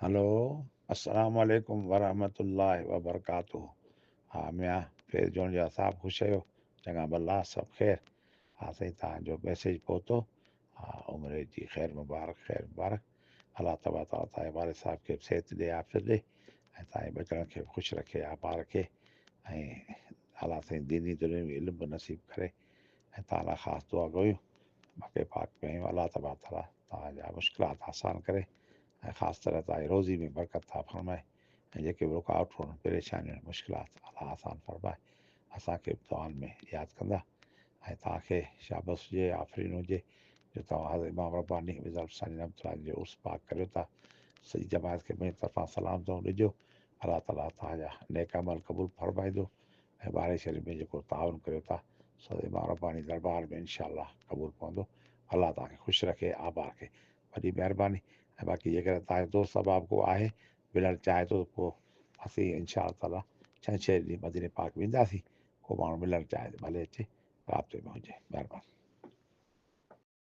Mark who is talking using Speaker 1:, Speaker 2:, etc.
Speaker 1: Hello, अस्सलाम वालेकुम वरहमतुल्लाहि वबरकातुहू। हा मियां फैज़ जोनिया साहब ख़ुशि आहियो? चङा भला सभु ख़ैरु? हा साईं, तव्हांजो मैसेज पहुतो। हा, उमिरि जी ख़ैरु मुबारक, ख़ैरु मुबारक। अलाह तबारक व तआला वारिद साहिब खे सिहत ॾे, आफ़ियत ॾे ऐं तव्हांजे बचड़नि खे बि ख़ुशि रखे, आबार खे, ऐं अलाह साईं दीनी दुनियावी इल्म बि नसीब करे। ऐं तव्हां लाइ ख़ासि दुआ कयूं, मके पाक कयूं, अलाह तबारक व तआला तव्हांजा मुश्किलात आसान करे ऐं ख़ासि तरह तव्हांजी रोज़ी में बरकत था फरमाए ऐं जेके बि रुकावटूं आहिनि, परेशानियूं आहिनि, मुश्किलात अलाह आसान फरमाए। असांखे बि दुआनि में यादि कंदा ऐं तव्हांखे शाबस हुजे, आफ़रीन हुजे जो तव्हां हज़रत इमाम रब्बानी मिज़ार सानी रहमतुल्लाह जो उर्स पाक करियो था। सॼी जमात खे मुंहिंजी तरफ़ां सलाम दऊं ॾिजो। अलाह ताला तव्हांजा नेक अमल क़बूल फरमाईंदो ऐं ॿारहे शरीफ़ में जेको ताउन करियो था सो इमाम रब्बानी दरबार में इनशा क़बूल पवंदो। अलाह तव्हांखे ख़ुशि रखे, आबार खे, वॾी महिरबानी। ऐं बाक़ी जेकॾहिं तव्हांजो दोस्त अहबाब को आहे मिलणु चाहे थो त पोइ असीं इनशा ताला छंछरु ॾींहुं मदीने पाक वेंदासीं। को माण्हू मिलणु चाहे त भले अचे, राब्ते में हुजे। महिरबानी।